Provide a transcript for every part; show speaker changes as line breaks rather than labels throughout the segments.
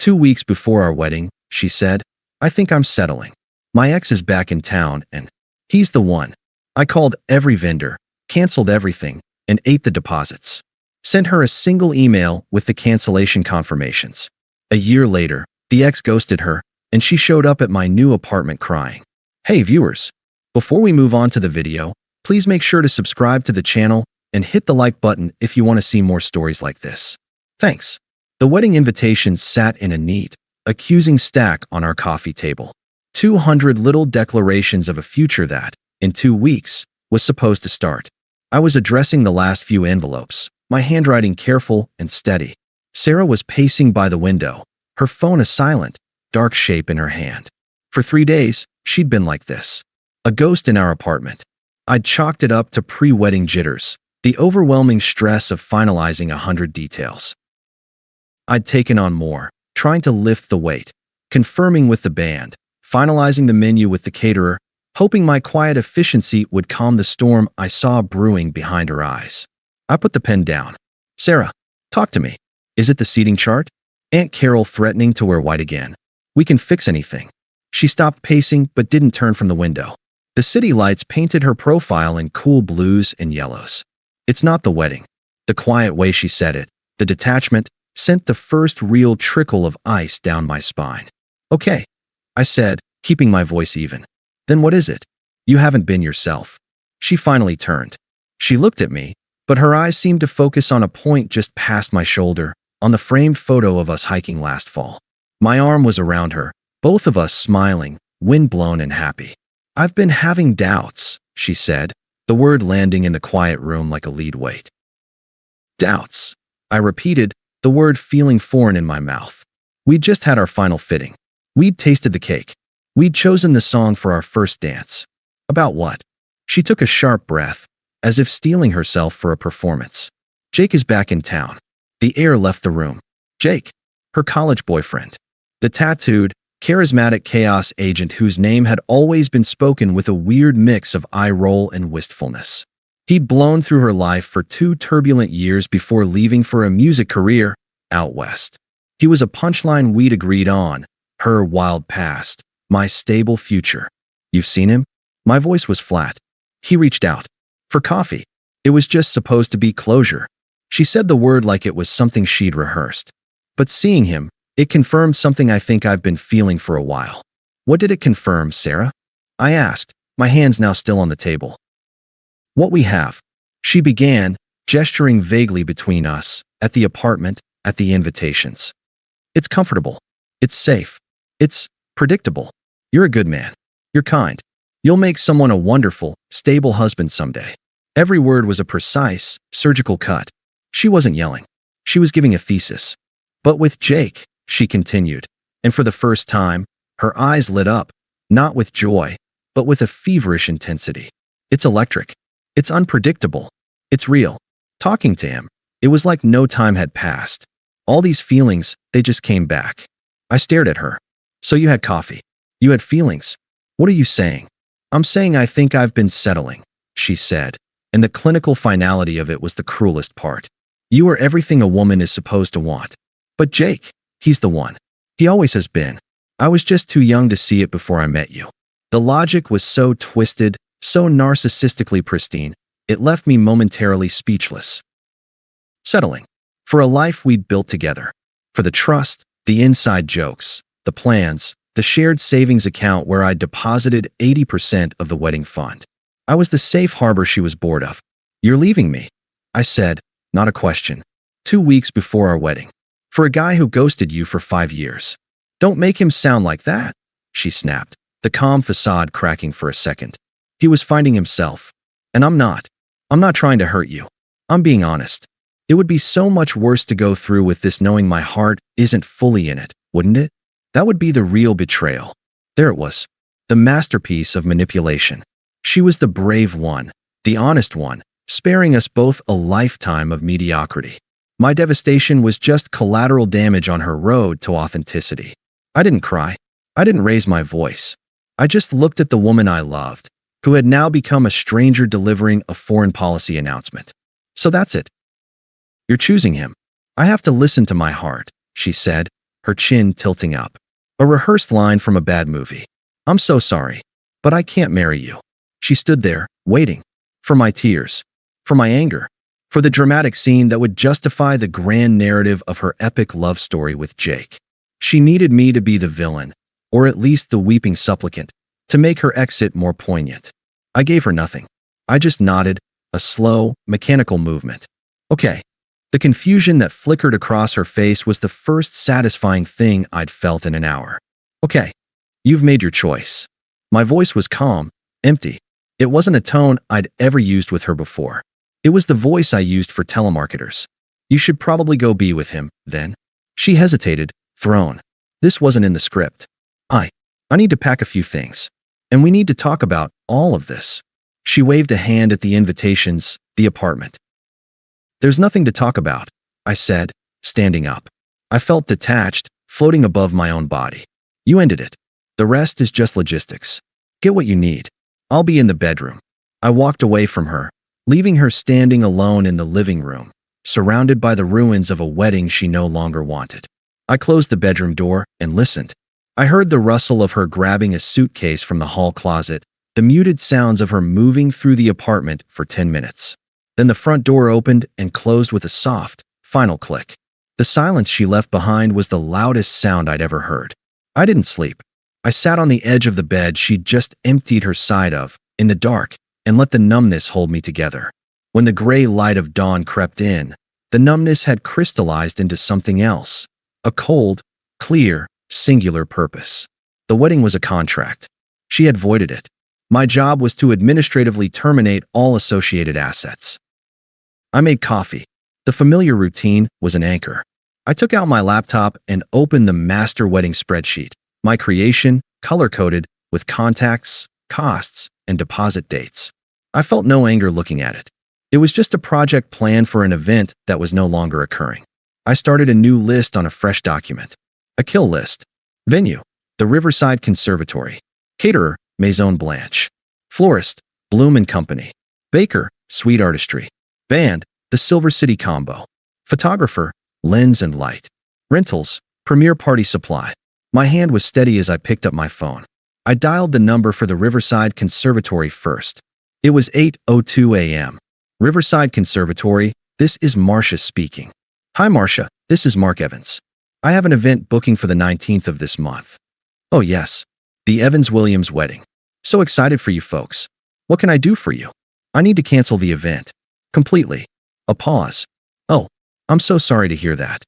2 weeks before our wedding, she said, I think I'm settling. My ex is back in town and he's the one. I called every vendor, canceled everything, and ate the deposits. Sent her a single email with the cancellation confirmations. A year later, the ex ghosted her, and she showed up at my new apartment crying. Hey viewers, before we move on to the video, please make sure to subscribe to the channel and hit the like button if you want to see more stories like this. Thanks. The wedding invitations sat in a neat, accusing stack on our coffee table. 200 little declarations of a future that, in 2 weeks, was supposed to start. I was addressing the last few envelopes, my handwriting careful and steady. Sarah was pacing by the window, her phone a silent, dark shape in her hand. For 3 days, she'd been like this. A ghost in our apartment. I'd chalked it up to pre-wedding jitters, the overwhelming stress of finalizing 100 details. I'd taken on more, trying to lift the weight, confirming with the band, finalizing the menu with the caterer, hoping my quiet efficiency would calm the storm I saw brewing behind her eyes. I put the pen down. Sarah, talk to me. Is it the seating chart? Aunt Carol threatening to wear white again. We can fix anything. She stopped pacing but didn't turn from the window. The city lights painted her profile in cool blues and yellows. It's not the wedding. The quiet way she said it, the detachment, sent the first real trickle of ice down my spine. Okay, I said, keeping my voice even. Then what is it? You haven't been yourself. She finally turned. She looked at me, but her eyes seemed to focus on a point just past my shoulder, on the framed photo of us hiking last fall. My arm was around her, both of us smiling, windblown and happy. I've been having doubts, she said, the word landing in the quiet room like a lead weight. Doubts. I repeated, the word feeling foreign in my mouth. We'd just had our final fitting. We'd tasted the cake. We'd chosen the song for our first dance. About what? She took a sharp breath, as if steeling herself for a performance. Jake is back in town. The air left the room. Jake, her college boyfriend. The tattooed, charismatic chaos agent whose name had always been spoken with a weird mix of eye roll and wistfulness. He'd blown through her life for 2 turbulent years before leaving for a music career out west. He was a punchline we'd agreed on, her wild past, my stable future. You've seen him? My voice was flat. He reached out. For coffee. It was just supposed to be closure. She said the word like it was something she'd rehearsed. But seeing him, it confirmed something I think I've been feeling for a while. What did it confirm, Sarah? I asked, my hands now still on the table. What we have. She began, gesturing vaguely between us, at the apartment, at the invitations. It's comfortable. It's safe. It's predictable. You're a good man. You're kind. You'll make someone a wonderful, stable husband someday. Every word was a precise, surgical cut. She wasn't yelling. She was giving a thesis. But with Jake, she continued, and for the first time, her eyes lit up, not with joy, but with a feverish intensity. It's electric. It's unpredictable. It's real. Talking to him, it was like no time had passed. All these feelings, they just came back. I stared at her. So you had coffee. You had feelings. What are you saying? I'm saying I think I've been settling, she said, and the clinical finality of it was the cruelest part. You are everything a woman is supposed to want. But Jake, he's the one. He always has been. I was just too young to see it before I met you. The logic was so twisted, so narcissistically pristine, it left me momentarily speechless. Settling. For a life we'd built together. For the trust, the inside jokes, the plans, the shared savings account where I'd deposited 80% of the wedding fund. I was the safe harbor she was bored of. You're leaving me, I said, not a question. 2 weeks before our wedding. For a guy who ghosted you for 5 years. Don't make him sound like that, she snapped, the calm facade cracking for a second. He was finding himself. And I'm not. I'm not trying to hurt you. I'm being honest. It would be so much worse to go through with this knowing my heart isn't fully in it, wouldn't it? That would be the real betrayal. There it was. The masterpiece of manipulation. She was the brave one, the honest one, sparing us both a lifetime of mediocrity. My devastation was just collateral damage on her road to authenticity. I didn't cry. I didn't raise my voice. I just looked at the woman I loved, who had now become a stranger delivering a foreign policy announcement. So that's it. You're choosing him. I have to listen to my heart, she said, her chin tilting up. A rehearsed line from a bad movie. I'm so sorry, but I can't marry you. She stood there, waiting. For my tears. For my anger. For the dramatic scene that would justify the grand narrative of her epic love story with Jake. She needed me to be the villain, or at least the weeping supplicant, to make her exit more poignant. I gave her nothing. I just nodded, a slow, mechanical movement. Okay. The confusion that flickered across her face was the first satisfying thing I'd felt in an hour. Okay. You've made your choice. My voice was calm, empty. It wasn't a tone I'd ever used with her before. It was the voice I used for telemarketers. You should probably go be with him, then. She hesitated, thrown. This wasn't in the script. I need to pack a few things. And we need to talk about all of this. She waved a hand at the invitations, the apartment. There's nothing to talk about, I said, standing up. I felt detached, floating above my own body. You ended it. The rest is just logistics. Get what you need. I'll be in the bedroom. I walked away from her, leaving her standing alone in the living room, surrounded by the ruins of a wedding she no longer wanted. I closed the bedroom door and listened. I heard the rustle of her grabbing a suitcase from the hall closet, the muted sounds of her moving through the apartment for 10 minutes. Then the front door opened and closed with a soft, final click. The silence she left behind was the loudest sound I'd ever heard. I didn't sleep. I sat on the edge of the bed she'd just emptied her side of, in the dark, and let the numbness hold me together. When the gray light of dawn crept in, the numbness had crystallized into something else. A cold, clear, singular purpose. The wedding was a contract. She had voided it. My job was to administratively terminate all associated assets. I made coffee. The familiar routine was an anchor. I took out my laptop and opened the master wedding spreadsheet, my creation, color-coded, with contacts, costs, and deposit dates. I felt no anger looking at it. It was just a project plan for an event that was no longer occurring. I started a new list on a fresh document. A kill list. Venue, the Riverside Conservatory. Caterer, Maison Blanche. Florist, Bloom & Company. Baker, Sweet Artistry. Band, the Silver City Combo. Photographer, Lens and Light. Rentals, Premier Party Supply. My hand was steady as I picked up my phone. I dialed the number for the Riverside Conservatory first. It was 8:02 a.m. Riverside Conservatory, this is Marcia speaking. Hi Marcia, this is Mark Evans. I have an event booking for the 19th of this month. Oh yes, the Evans-Williams wedding. So excited for you folks. What can I do for you? I need to cancel the event. Completely. A pause. Oh, I'm so sorry to hear that.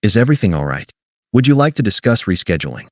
Is everything all right? Would you like to discuss rescheduling?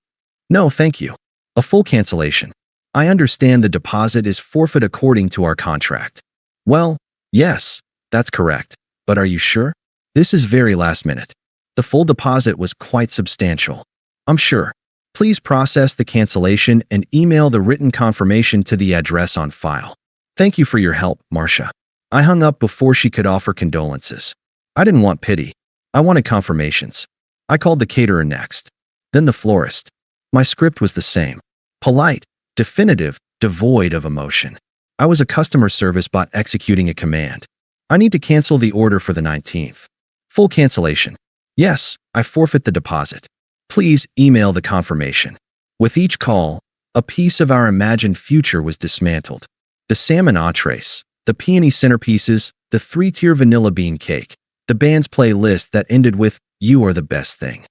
No, thank you. A full cancellation. I understand the deposit is forfeit according to our contract. Well, yes, that's correct. But are you sure? This is very last minute. The full deposit was quite substantial. I'm sure. Please process the cancellation and email the written confirmation to the address on file. Thank you for your help, Marcia. I hung up before she could offer condolences. I didn't want pity. I wanted confirmations. I called the caterer next. Then the florist. My script was the same. Polite, definitive, devoid of emotion. I was a customer service bot executing a command. I need to cancel the order for the 19th. Full cancellation. Yes, I forfeit the deposit. Please email the confirmation. With each call, a piece of our imagined future was dismantled. The salmon entrees, the peony centerpieces, the 3-tier vanilla bean cake, the band's playlist that ended with, "You are the best thing."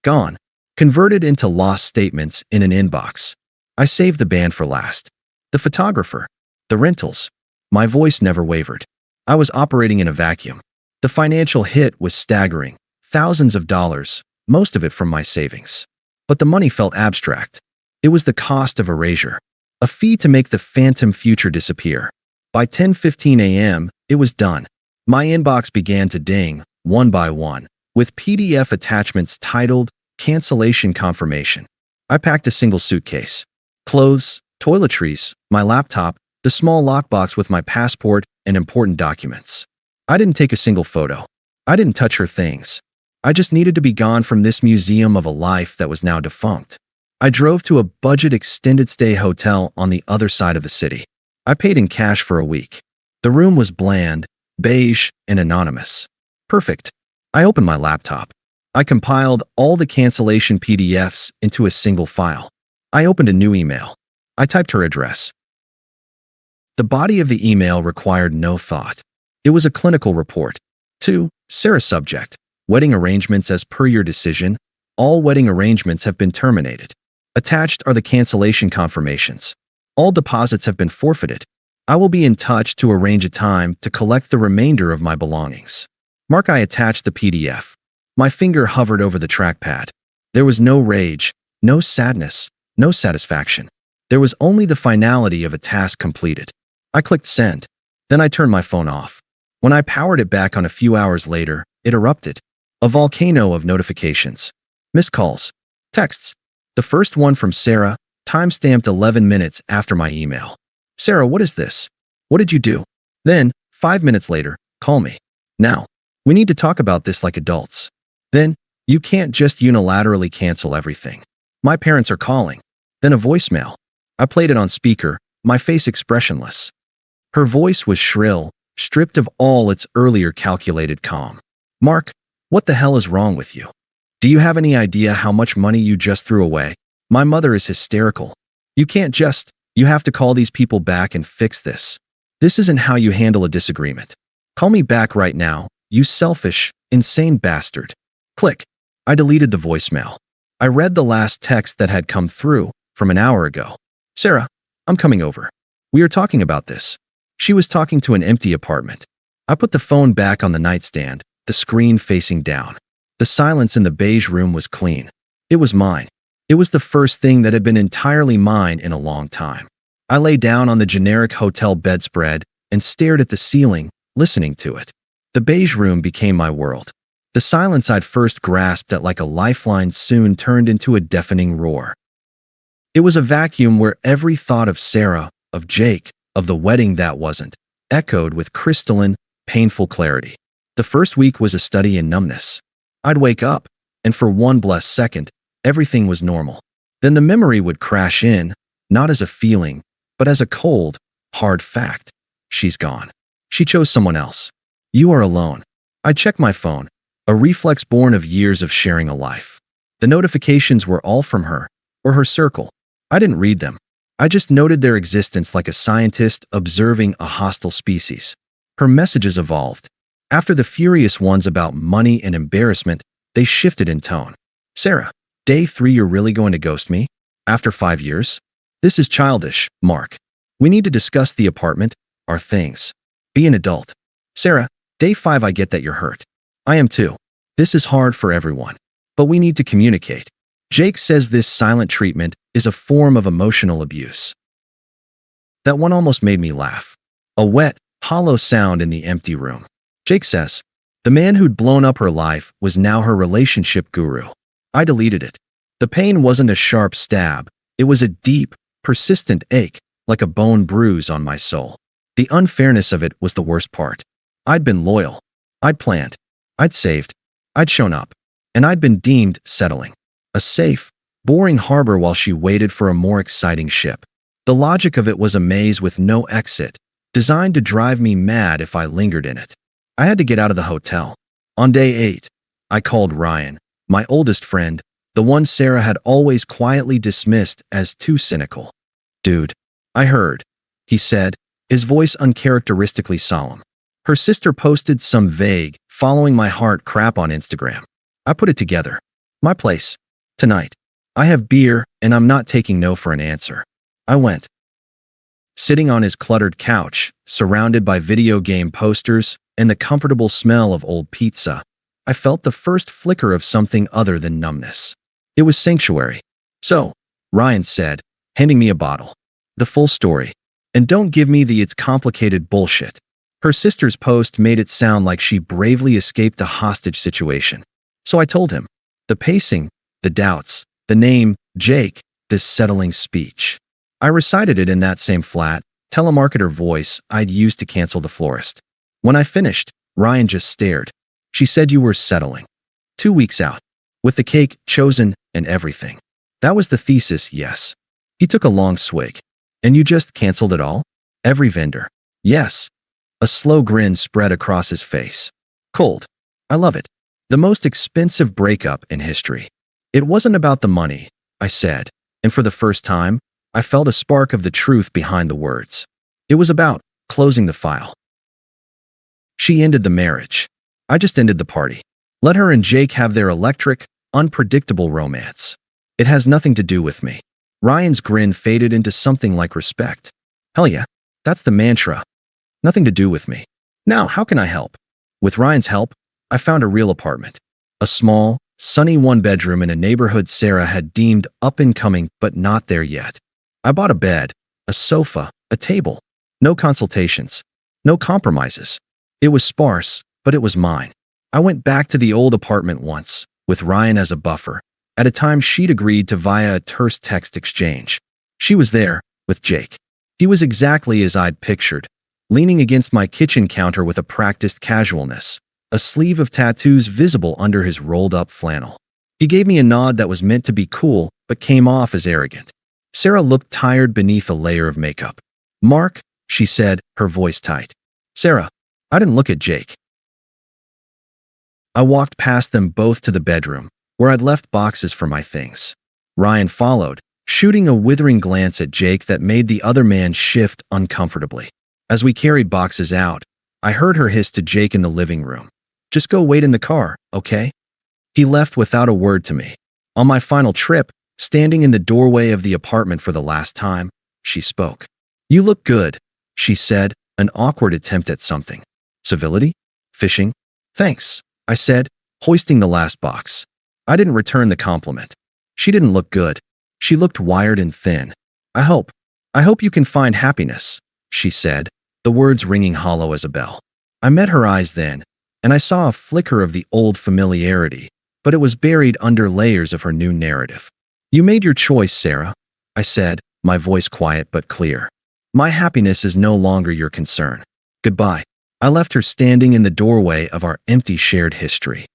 Gone. Converted into lost statements in an inbox. I saved the band for last. The photographer. The rentals. My voice never wavered. I was operating in a vacuum. The financial hit was staggering. Thousands of dollars, most of it from my savings. But the money felt abstract. It was the cost of erasure. A fee to make the phantom future disappear. By 10:15 a.m., it was done. My inbox began to ding, one by one, with PDF attachments titled Cancellation Confirmation. I packed a single suitcase. Clothes, toiletries, my laptop, the small lockbox with my passport and important documents. I didn't take a single photo. I didn't touch her things. I just needed to be gone from this museum of a life that was now defunct. I drove to a budget extended stay hotel on the other side of the city. I paid in cash for a week. The room was bland, beige, and anonymous. Perfect. I opened my laptop. I compiled all the cancellation PDFs into a single file. I opened a new email. I typed her address. The body of the email required no thought. It was a clinical report. To Sarah, subject: wedding arrangements as per your decision. All wedding arrangements have been terminated. Attached are the cancellation confirmations. All deposits have been forfeited. I will be in touch to arrange a time to collect the remainder of my belongings. Mark. I attached the PDF. My finger hovered over the trackpad. There was no rage, no sadness, no satisfaction. There was only the finality of a task completed. I clicked send. Then I turned my phone off. When I powered it back on a few hours later, it erupted. A volcano of notifications. Missed calls. Texts. The first one from Sarah, timestamped 11 minutes after my email. Sarah, what is this? What did you do? Then, 5 minutes later, call me. Now. We need to talk about this like adults. Then, you can't just unilaterally cancel everything. My parents are calling. Then a voicemail. I played it on speaker, my face expressionless. Her voice was shrill, stripped of all its earlier calculated calm. Mark, what the hell is wrong with you? Do you have any idea how much money you just threw away? My mother is hysterical. You can't just, you have to call these people back and fix this. This isn't how you handle a disagreement. Call me back right now, you selfish, insane bastard. Click. I deleted the voicemail. I read the last text that had come through from an hour ago. Sarah, I'm coming over. We are talking about this. She was talking to an empty apartment. I put the phone back on the nightstand, the screen facing down. The silence in the beige room was clean. It was mine. It was the first thing that had been entirely mine in a long time. I lay down on the generic hotel bedspread and stared at the ceiling, listening to it. The beige room became my world. The silence I'd first grasped at like a lifeline soon turned into a deafening roar. It was a vacuum where every thought of Sarah, of Jake, of the wedding that wasn't, echoed with crystalline, painful clarity. The first week was a study in numbness. I'd wake up, and for one blessed second, everything was normal. Then the memory would crash in, not as a feeling, but as a cold, hard fact. She's gone. She chose someone else. You are alone. I checked my phone, a reflex born of years of sharing a life. The notifications were all from her, or her circle. I didn't read them. I just noted their existence like a scientist observing a hostile species. Her messages evolved. After the furious ones about money and embarrassment, they shifted in tone. Sarah, day 3, you're really going to ghost me? After 5 years? This is childish, Mark. We need to discuss the apartment, our things. Be an adult. Sarah, day 5, I get that you're hurt. I am too. This is hard for everyone. But we need to communicate. Jake says this silent treatment is a form of emotional abuse. That one almost made me laugh. A wet, hollow sound in the empty room. Jake says, the man who'd blown up her life was now her relationship guru. I deleted it. The pain wasn't a sharp stab. It was a deep, persistent ache, like a bone bruise on my soul. The unfairness of it was the worst part. I'd been loyal. I'd planned. I'd saved. I'd shown up. And I'd been deemed settling. A safe, boring harbor while she waited for a more exciting ship. The logic of it was a maze with no exit, designed to drive me mad if I lingered in it. I had to get out of the hotel. On day 8, I called Ryan, my oldest friend, the one Sarah had always quietly dismissed as too cynical. Dude, I heard, he said, his voice uncharacteristically solemn. Her sister posted some vague, following my heart crap on Instagram. I put it together. My place. Tonight. I have beer, and I'm not taking no for an answer. I went. Sitting on his cluttered couch, surrounded by video game posters and the comfortable smell of old pizza, I felt the first flicker of something other than numbness. It was sanctuary. So, Ryan said, handing me a bottle. The full story. And don't give me the it's complicated bullshit. Her sister's post made it sound like she bravely escaped a hostage situation. So I told him. The pacing, the doubts, the name, Jake, this settling speech. I recited it in that same flat, telemarketer voice I'd used to cancel the florist. When I finished, Ryan just stared. She said you were settling. 2 weeks out. With the cake chosen and everything. That was the thesis, yes. He took a long swig. And you just canceled it all? Every vendor. Yes. A slow grin spread across his face. Cold. I love it. The most expensive breakup in history. It wasn't about the money, I said, and for the first time, I felt a spark of the truth behind the words. It was about closing the file. She ended the marriage. I just ended the party. Let her and Jake have their electric, unpredictable romance. It has nothing to do with me. Ryan's grin faded into something like respect. Hell yeah, that's the mantra. Nothing to do with me. Now, how can I help? With Ryan's help, I found a real apartment. A small, sunny one-bedroom in a neighborhood Sarah had deemed up-and-coming but not there yet. I bought a bed, a sofa, a table. No consultations. No compromises. It was sparse, but it was mine. I went back to the old apartment once, with Ryan as a buffer, at a time she'd agreed to via a terse text exchange. She was there, with Jake. He was exactly as I'd pictured, leaning against my kitchen counter with a practiced casualness, a sleeve of tattoos visible under his rolled-up flannel. He gave me a nod that was meant to be cool, but came off as arrogant. Sarah looked tired beneath a layer of makeup. "Mark," she said, her voice tight. "Sarah." I didn't look at Jake. I walked past them both to the bedroom, where I'd left boxes for my things. Ryan followed, shooting a withering glance at Jake that made the other man shift uncomfortably. As we carried boxes out, I heard her hiss to Jake in the living room. "Just go wait in the car, okay?" He left without a word to me. On my final trip, standing in the doorway of the apartment for the last time, she spoke. "You look good," she said, an awkward attempt at something. Civility? Fishing? "Thanks," I said, hoisting the last box. I didn't return the compliment. She didn't look good. She looked wired and thin. I hope you can find happiness," she said, the words ringing hollow as a bell. I met her eyes then, and I saw a flicker of the old familiarity, but it was buried under layers of her new narrative. "You made your choice, Sarah," I said, my voice quiet but clear. "My happiness is no longer your concern. Goodbye." I left her standing in the doorway of our empty shared history.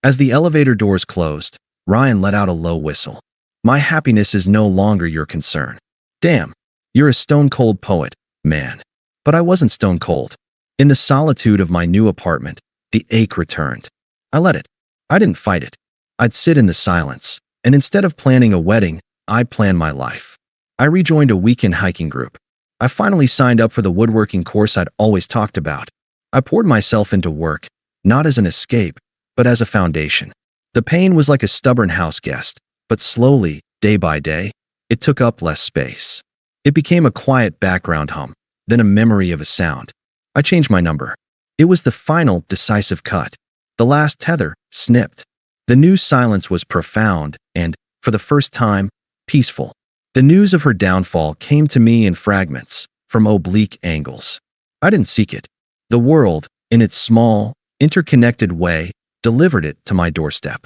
As the elevator doors closed, Ryan let out a low whistle. "My happiness is no longer your concern." Damn, you're a stone-cold poet, man. But I wasn't stone-cold. In the solitude of my new apartment, the ache returned. I let it. I didn't fight it. I'd sit in the silence, and instead of planning a wedding, I planned my life. I rejoined a weekend hiking group. I finally signed up for the woodworking course I'd always talked about. I poured myself into work, not as an escape, but as a foundation. The pain was like a stubborn house guest, but slowly, day by day, it took up less space. It became a quiet background hum, then a memory of a sound. I changed my number. It was the final, decisive cut. The last tether, snipped. The new silence was profound and, for the first time, peaceful. The news of her downfall came to me in fragments, from oblique angles. I didn't seek it. The world, in its small, interconnected way, delivered it to my doorstep.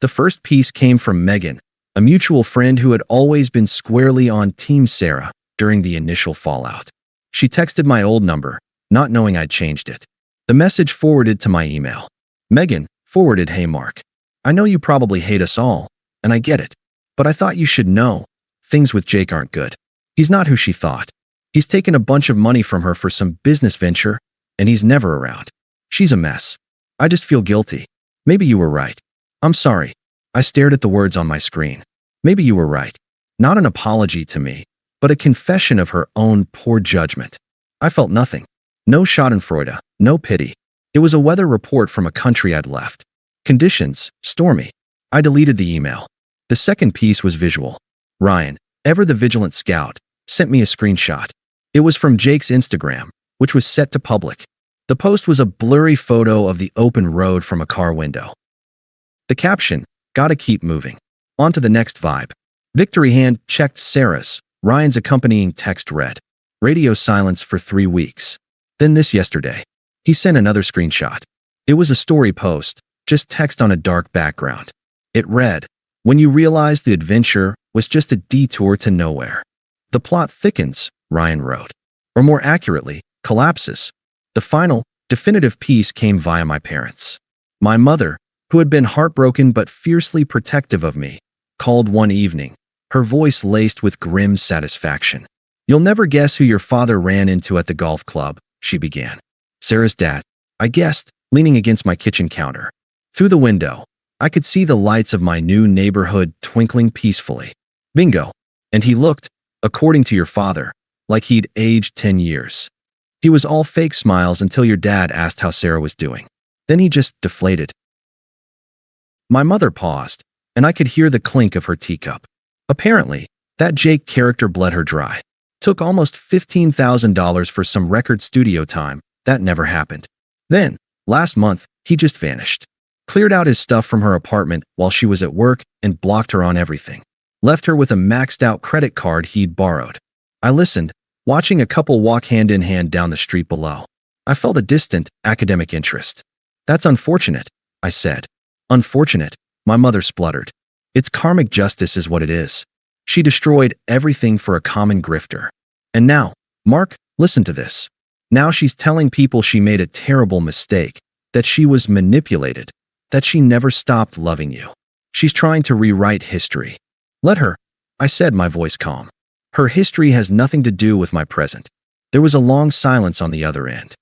The first piece came from Megan, a mutual friend who had always been squarely on Team Sarah during the initial fallout. She texted my old number, not knowing I'd changed it. The message forwarded to my email. Megan forwarded, "Hey Mark, I know you probably hate us all, and I get it, but I thought you should know, things with Jake aren't good. He's not who she thought. He's taken a bunch of money from her for some business venture, and he's never around. She's a mess. I just feel guilty. Maybe you were right. I'm sorry." I stared at the words on my screen. Maybe you were right. Not an apology to me, but a confession of her own poor judgment. I felt nothing. No schadenfreude, no pity. It was a weather report from a country I'd left. Conditions, stormy. I deleted the email. The second piece was visual. Ryan, ever the vigilant scout, sent me a screenshot. It was from Jake's Instagram, which was set to public. The post was a blurry photo of the open road from a car window. The caption, "Gotta keep moving. On to the next vibe." Victory hand checked Sarah's. Ryan's accompanying text read, "Radio silence for 3 weeks. Then this yesterday." He sent another screenshot. It was a story post, just text on a dark background. It read, "When you realize the adventure was just a detour to nowhere. The plot thickens," Ryan wrote. Or more accurately, collapses. The final, definitive piece came via my parents. My mother, who had been heartbroken but fiercely protective of me, called one evening, her voice laced with grim satisfaction. "You'll never guess who your father ran into at the golf club," she began. "Sarah's dad." I guessed, leaning against my kitchen counter. Through the window, I could see the lights of my new neighborhood twinkling peacefully. Bingo. And he looked, according to your father, like he'd aged 10 years. He was all fake smiles until your dad asked how Sarah was doing. Then he just deflated. My mother paused, and I could hear the clink of her teacup. Apparently, that Jake character bled her dry. Took almost $15,000 for some record studio time. That never happened. Then, last month, he just vanished. Cleared out his stuff from her apartment while she was at work and blocked her on everything. Left her with a maxed-out credit card he'd borrowed. I listened, watching a couple walk hand in hand down the street below. I felt a distant, academic interest. That's unfortunate, I said. Unfortunate, my mother spluttered. It's karmic justice is what it is. She destroyed everything for a common grifter. And now, Mark, listen to this. Now she's telling people she made a terrible mistake, that she was manipulated, that she never stopped loving you. She's trying to rewrite history. Let her, I said, my voice calm. Her history has nothing to do with my present. There was a long silence on the other end.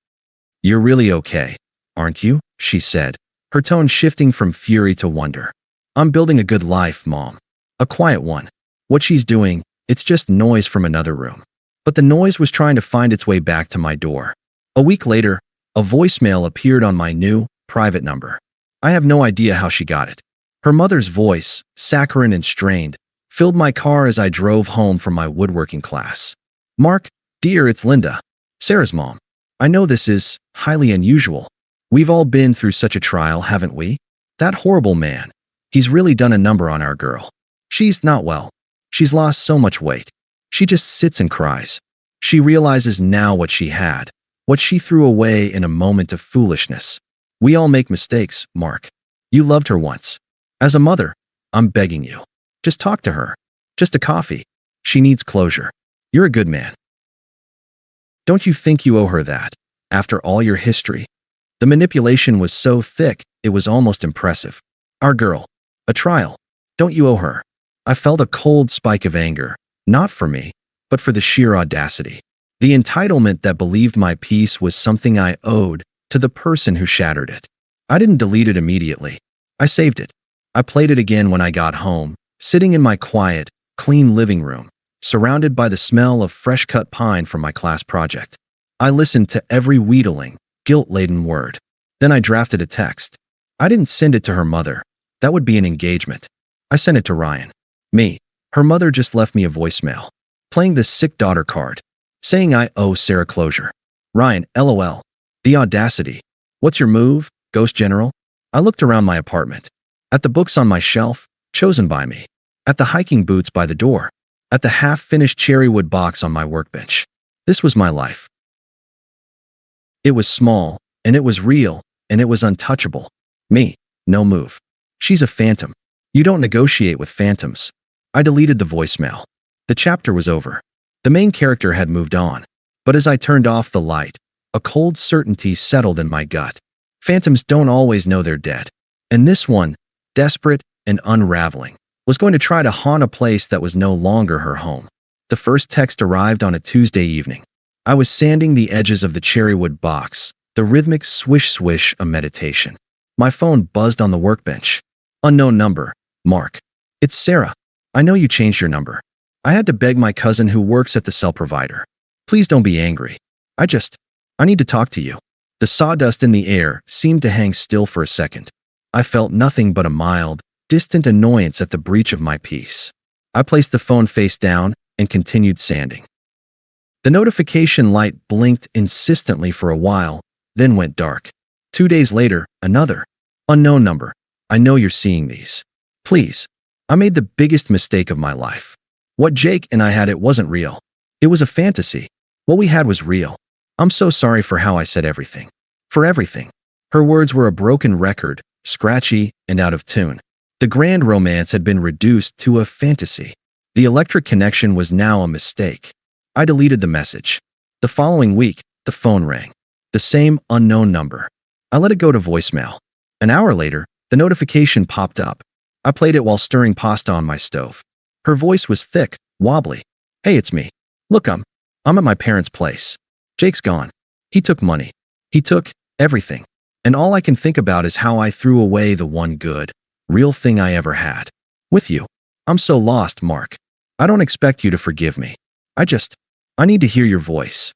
You're really okay, aren't you? She said, her tone shifting from fury to wonder. I'm building a good life, Mom. A quiet one. What she's doing, it's just noise from another room. But the noise was trying to find its way back to my door. A week later, a voicemail appeared on my new, private number. I have no idea how she got it. Her mother's voice, saccharine and strained, filled my car as I drove home from my woodworking class. Mark, dear, it's Linda, Sarah's mom. I know this is highly unusual. We've all been through such a trial, haven't we? That horrible man. He's really done a number on our girl. She's not well. She's lost so much weight. She just sits and cries. She realizes now what she had, what she threw away in a moment of foolishness. We all make mistakes, Mark. You loved her once. As a mother, I'm begging you. Just talk to her. Just a coffee. She needs closure. You're a good man. Don't you think you owe her that, after all your history? The manipulation was so thick, it was almost impressive. Our girl. A trial. Don't you owe her? I felt a cold spike of anger, not for me, but for the sheer audacity. The entitlement that believed my peace was something I owed to the person who shattered it. I didn't delete it immediately. I saved it. I played it again when I got home, sitting in my quiet, clean living room, surrounded by the smell of fresh-cut pine from my class project. I listened to every wheedling, guilt-laden word. Then I drafted a text. I didn't send it to her mother. That would be an engagement. I sent it to Ryan. Me. Her mother just left me a voicemail, playing the sick daughter card, saying I owe Sarah closure. Ryan, LOL. The audacity. What's your move, Ghost General? I looked around my apartment. At the books on my shelf, chosen by me. At the hiking boots by the door. At the half-finished cherrywood box on my workbench. This was my life. It was small, and it was real, and it was untouchable. Me. No move. She's a phantom. You don't negotiate with phantoms. I deleted the voicemail. The chapter was over. The main character had moved on. But as I turned off the light, a cold certainty settled in my gut. Phantoms don't always know they're dead. And this one, desperate and unraveling, was going to try to haunt a place that was no longer her home. The first text arrived on a Tuesday evening. I was sanding the edges of the cherrywood box, the rhythmic swish-swish a meditation. My phone buzzed on the workbench. Unknown number. Mark. It's Sarah. I know you changed your number. I had to beg my cousin who works at the cell provider. Please don't be angry. I need to talk to you. The sawdust in the air seemed to hang still for a second. I felt nothing but a mild, distant annoyance at the breach of my peace. I placed the phone face down and continued sanding. The notification light blinked insistently for a while, then went dark. 2 days later, another. Unknown number. I know you're seeing these. Please. I made the biggest mistake of my life. What Jake and I had, it wasn't real. It was a fantasy. What we had was real. I'm so sorry for how I said everything. For everything. Her words were a broken record, scratchy and out of tune. The grand romance had been reduced to a fantasy. The electric connection was now a mistake. I deleted the message. The following week, the phone rang. The same unknown number. I let it go to voicemail. An hour later, the notification popped up. I played it while stirring pasta on my stove. Her voice was thick, wobbly. Hey, it's me. Look, I'm at my parents' place. Jake's gone. He took money. He took everything. And all I can think about is how I threw away the one good, real thing I ever had. With you. I'm so lost, Mark. I don't expect you to forgive me. I need to hear your voice.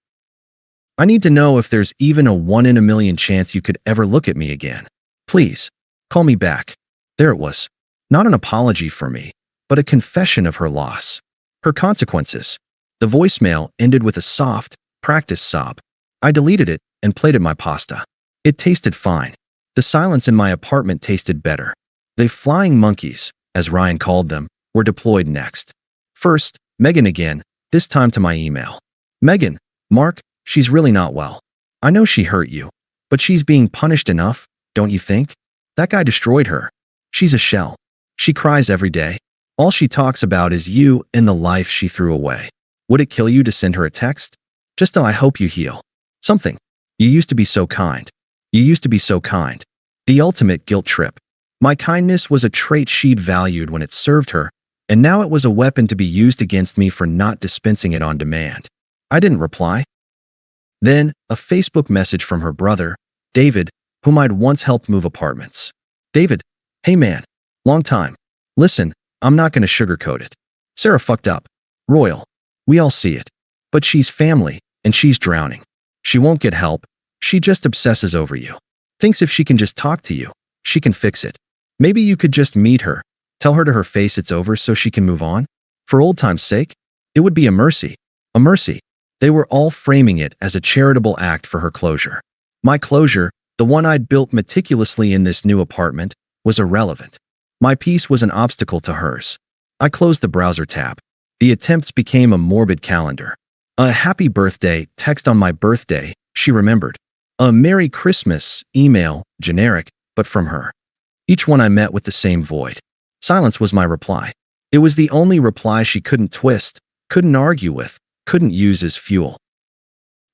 I need to know if there's even a 1 in a million chance you could ever look at me again. Please, call me back. There it was. Not an apology for me, but a confession of her loss. Her consequences. The voicemail ended with a soft, practiced sob. I deleted it and plated my pasta. It tasted fine. The silence in my apartment tasted better. The flying monkeys, as Ryan called them, were deployed next. First, Megan again, this time to my email. Megan, Mark, she's really not well. I know she hurt you, but she's being punished enough, don't you think? That guy destroyed her. She's a shell. She cries every day. All she talks about is you and the life she threw away. Would it kill you to send her a text? Just a "I hope you heal." Something. You used to be so kind. You used to be so kind. The ultimate guilt trip. My kindness was a trait she'd valued when it served her, and now it was a weapon to be used against me for not dispensing it on demand. I didn't reply. Then, a Facebook message from her brother, David, whom I'd once helped move apartments. David, hey man, long time. Listen, I'm not going to sugarcoat it. Sarah fucked up. Royal. We all see it. But she's family, and she's drowning. She won't get help. She just obsesses over you. Thinks if she can just talk to you, she can fix it. Maybe you could just meet her, tell her to her face it's over so she can move on? For old time's sake? It would be a mercy. A mercy. They were all framing it as a charitable act for her closure. My closure, the one I'd built meticulously in this new apartment, was irrelevant. My peace was an obstacle to hers. I closed the browser tab. The attempts became a morbid calendar. A happy birthday text on my birthday, she remembered. A Merry Christmas email, generic, but from her. Each one I met with the same void. Silence was my reply. It was the only reply she couldn't twist, couldn't argue with, couldn't use as fuel.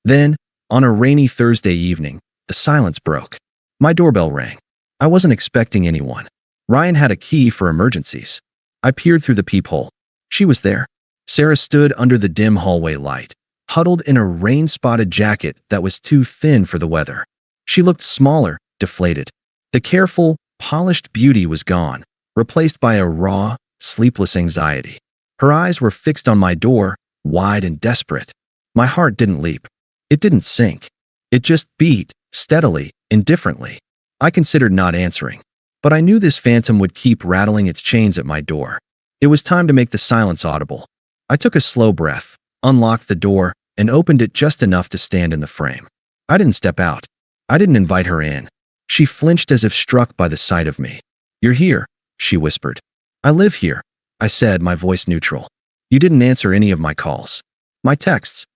Then, on a rainy Thursday evening, the silence broke. My doorbell rang. I wasn't expecting anyone. Ryan had a key for emergencies. I peered through the peephole. She was there. Sarah stood under the dim hallway light, huddled in a rain-spotted jacket that was too thin for the weather. She looked smaller, deflated. The careful, polished beauty was gone, replaced by a raw, sleepless anxiety. Her eyes were fixed on my door, wide and desperate. My heart didn't leap. It didn't sink. It just beat, steadily, indifferently. I considered not answering. But I knew this phantom would keep rattling its chains at my door. It was time to make the silence audible. I took a slow breath, unlocked the door, and opened it just enough to stand in the frame. I didn't step out. I didn't invite her in. She flinched as if struck by the sight of me. "You're here," she whispered. "I live here," I said, my voice neutral. "You didn't answer any of my calls. My texts."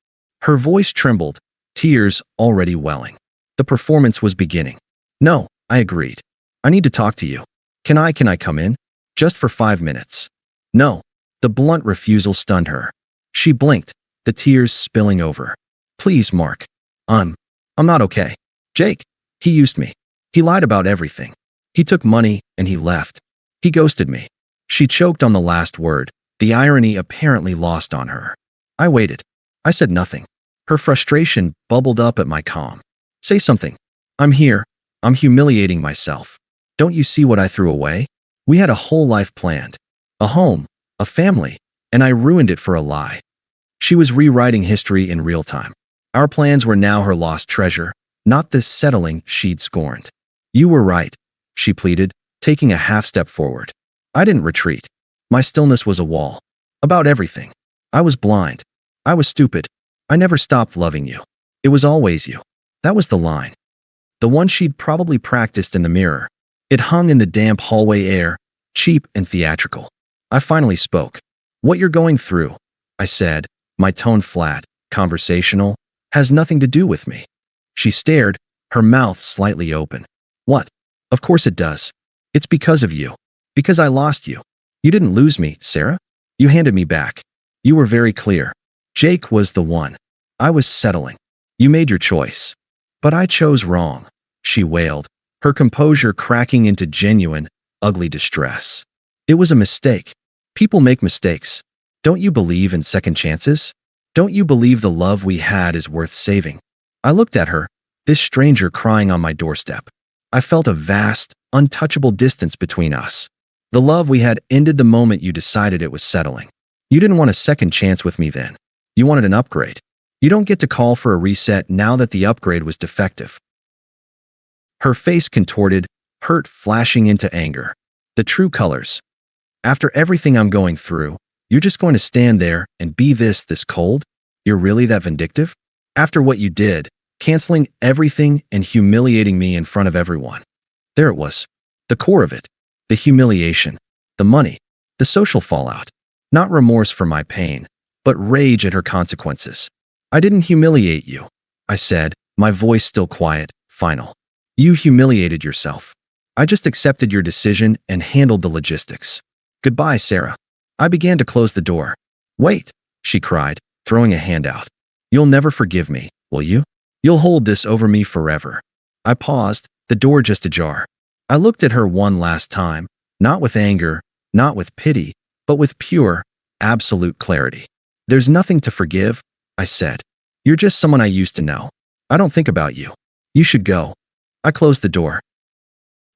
Her voice trembled, tears already welling. The performance was beginning. "No," I agreed. "I need to talk to you. Can I come in? Just for 5 minutes." "No." The blunt refusal stunned her. She blinked, the tears spilling over. "Please, Mark. I'm not okay. Jake, he used me. He lied about everything. He took money and he left. He ghosted me." She choked on the last word, the irony apparently lost on her. I waited. I said nothing. Her frustration bubbled up at my calm. "Say something. I'm here. I'm humiliating myself. Don't you see what I threw away? We had a whole life planned. A home, a family, and I ruined it for a lie." She was rewriting history in real time. Our plans were now her lost treasure, not the settling she'd scorned. "You were right," she pleaded, taking a half step forward. I didn't retreat. My stillness was a wall. About everything. I was blind. I was stupid. I never stopped loving you. It was always you. That was the line. The one she'd probably practiced in the mirror. It hung in the damp hallway air, cheap and theatrical. I finally spoke. "What you're going through," I said, my tone flat, conversational, "has nothing to do with me." She stared, her mouth slightly open. "What? Of course it does. It's because of you. Because I lost you. You didn't lose me, Sarah. You handed me back. You were very clear. Jake was the one. I was settling. You made your choice. But I chose wrong," she wailed, her composure cracking into genuine, ugly distress. "It was a mistake. People make mistakes. Don't you believe in second chances? Don't you believe the love we had is worth saving?" I looked at her, this stranger crying on my doorstep. I felt a vast, untouchable distance between us. The love we had ended the moment you decided it was settling. You didn't want a second chance with me then. You wanted an upgrade. You don't get to call for a reset now that the upgrade was defective. Her face contorted, hurt flashing into anger. The true colors. After everything I'm going through, you're just going to stand there and be this cold? You're really that vindictive? After what you did, canceling everything and humiliating me in front of everyone. There it was. The core of it. The humiliation. The money. The social fallout. Not remorse for my pain, but rage at her consequences. I didn't humiliate you, I said, my voice still quiet, final. You humiliated yourself. I just accepted your decision and handled the logistics. Goodbye, Sarah. I began to close the door. Wait, she cried, throwing a hand out. You'll never forgive me, will you? You'll hold this over me forever. I paused, the door just ajar. I looked at her one last time, not with anger, not with pity, but with pure, absolute clarity. There's nothing to forgive, I said. You're just someone I used to know. I don't think about you. You should go. I closed the door.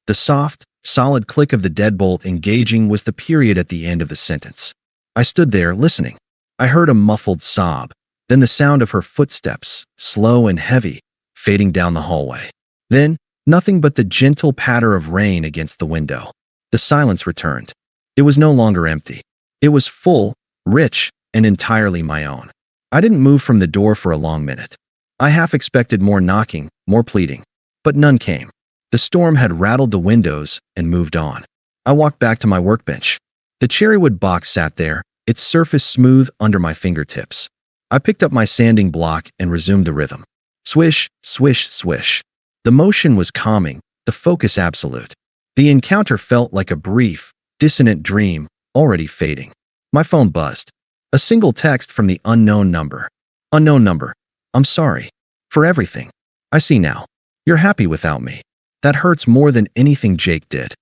The soft, solid click of the deadbolt engaging was the period at the end of the sentence. I stood there listening. I heard a muffled sob, then the sound of her footsteps, slow and heavy, fading down the hallway. Then, nothing but the gentle patter of rain against the window. The silence returned. It was no longer empty. It was full, rich, and entirely my own. I didn't move from the door for a long minute. I half expected more knocking, more pleading. But none came. The storm had rattled the windows and moved on. I walked back to my workbench. The cherrywood box sat there, its surface smooth under my fingertips. I picked up my sanding block and resumed the rhythm. Swish, swish, swish. The motion was calming, the focus absolute. The encounter felt like a brief, dissonant dream, already fading. My phone buzzed. A single text from the unknown number. Unknown number. I'm sorry. For everything. I see now. You're happy without me. That hurts more than anything Jake did.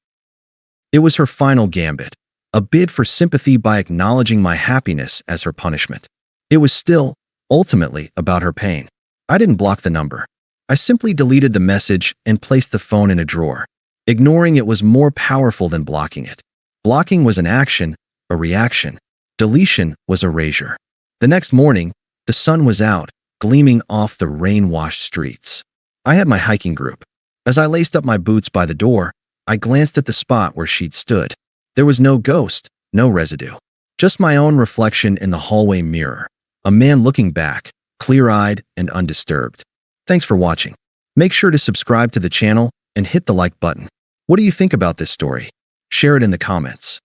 It was her final gambit, a bid for sympathy by acknowledging my happiness as her punishment. It was still, ultimately, about her pain. I didn't block the number. I simply deleted the message and placed the phone in a drawer. Ignoring it was more powerful than blocking it. Blocking was an action, a reaction. Deletion was erasure. The next morning, the sun was out, gleaming off the rain-washed streets. I had my hiking group. As I laced up my boots by the door, I glanced at the spot where she'd stood. There was no ghost, no residue. Just my own reflection in the hallway mirror. A man looking back, clear-eyed and undisturbed. Thanks for watching. Make sure to subscribe to the channel and hit the like button. What do you think about this story? Share it in the comments.